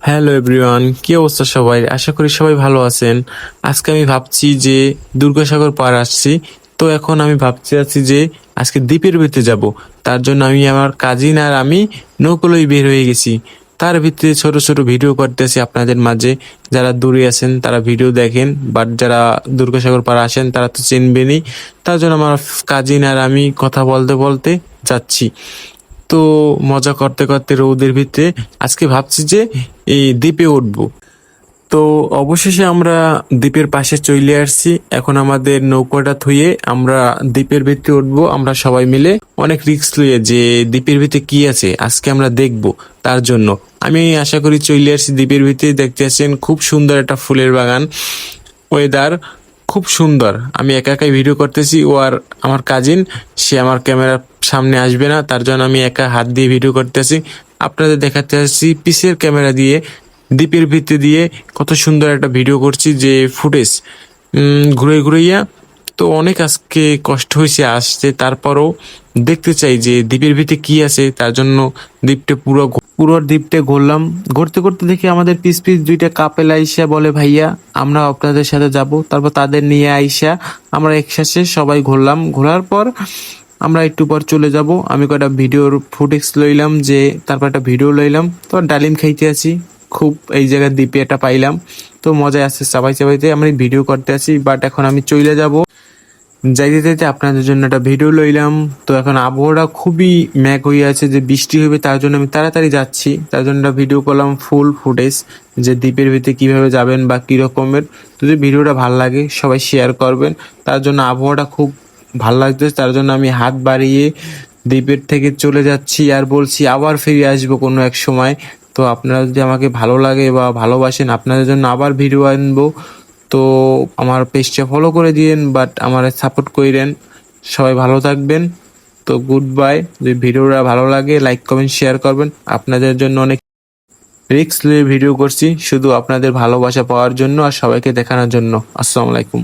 Hello everyone, কি অবস্থা সবাই? আশা করি সবাই ভালো আছেন। আজকে আমি ভাবছি যে দুর্গাসাগর পার আসছি। তো এখন আমি ভাবছি আছি যে আজকে দ্বীপের ভিতরে যাব। তার জন্য আমি আমার কাজিন আর আমি নৌকোলই বের হয়ে গেছি। তার ভিতরে ছোট ছোট ভিডিও করতেছি আপনাদের মাঝে। যারা দূরে আছেন তারা ভিডিও দেখেন, বাট যারা দুর্গাসাগর পার আসেন তারা তো চিনবেনই। তার জন্য আমার কাজিন আর আমি কথা বলতে বলতে যাচ্ছি। তো মজা করতে করতে রোদের ভিতরে আজকে ভাবছি যে এই দ্বীপে উঠবো। তো অবশেষে আমরা দ্বীপের পাশে চলে আসছি। এখন আমাদের নৌকাটা থুয়ে আমরা দ্বীপের ভিতরে উঠবো আমরা সবাই মিলে। অনেক রিস্ক লইয়ে যে দ্বীপের ভিতরে কি আছে আজকে আমরা দেখবো। তার জন্য আমি আশা করি চলে আসছি দ্বীপের ভিতরে। দেখতে আছেন খুব সুন্দর একটা ফুলের বাগান, ওয়েদার খুব সুন্দর। আমি একা একাই ভিডিও করতেছি, ও আর আমার কাজিন সে আমার ক্যামেরার সামনে আসবে না, তার জন্য আমি একা হাত দিয়ে ভিডিও করতেছি। আপনাদের দেখাতে আসছি পিসের ক্যামেরা দিয়ে দ্বীপের ভিত্তি দিয়ে কত সুন্দর একটা ভিডিও করছি, যে ফুটেজ ঘুরে ঘুরাইয়া। তো অনেক আজকে কষ্ট হয়েছে আসতে, তারপরও দেখতে চাই যে দ্বীপের ভিতরে কি আছে। তার জন্য দ্বীপটা পুরো দ্বীপটা ঘুরলাম। ঘুরতে ঘুরতে দেখি আমাদের পিস পিস দুইটা কাপেল আইসা বলে, ভাইয়া আমরা আপনাদের সাথে যাব। তারপর তাদের নিয়ে আইসা আমরা একসাথে সবাই ঘুরলাম। ঘোরার পর আমরা একটু পর চলে যাব। আমি কয়েকটা ভিডিওর ফুটেজ লইলাম, যে তারপর একটা ভিডিও লইলাম। তো ডালিম খাইতে আছি, খুব এই জায়গায় দ্বীপে এটা পাইলাম। তো মজায় আসছে, চাবাই চাবাইতে আমি ভিডিও করতে আছি। বাট এখন আমি চলে যাব। যাইতে যাইতে আপনাদের জন্য একটা ভিডিও লইলাম। তো এখন আবহাওয়াটা খুবই ম্যাঘ হয়ে আছে, যে বৃষ্টি হবে, তার জন্য আমি তাড়াতাড়ি যাচ্ছি। তার জন্য একটা ভিডিও করলাম ফুল ফুটেজ, যে দ্বীপের ভিতরে কিভাবে যাবেন বা কি রকমের। যদি ভিডিওটা ভালো লাগে সবাই শেয়ার করবেন। তার জন্য আবহাওয়াটা খুব ভাল লাগতেছে, তার জন্য আমি হাত বাড়িয়ে দ্বীপের থেকে চলে যাচ্ছি আর বলছি আবার ফিরে আসবো কোনো এক সময়। তো আপনারা যদি আমাকে ভালো লাগে বা ভালোবাসেন, আপনাদের জন্য আবার ভিডিও আনবো। তো আমার পেজটা ফলো করে দিয়েন, বাট আমার সাপোর্ট করেন। সবাই ভালো থাকবেন। তো গুড বাই। যদি ভিডিওটা ভালো লাগে লাইক কমেন্ট শেয়ার করবেন। আপনাদের জন্য অনেক রিস্ক নিয়ে ভিডিও করছি, শুধু আপনাদের ভালোবাসা পাওয়ার জন্য আর সবাইকে দেখানোর জন্য। আসসালামু আলাইকুম।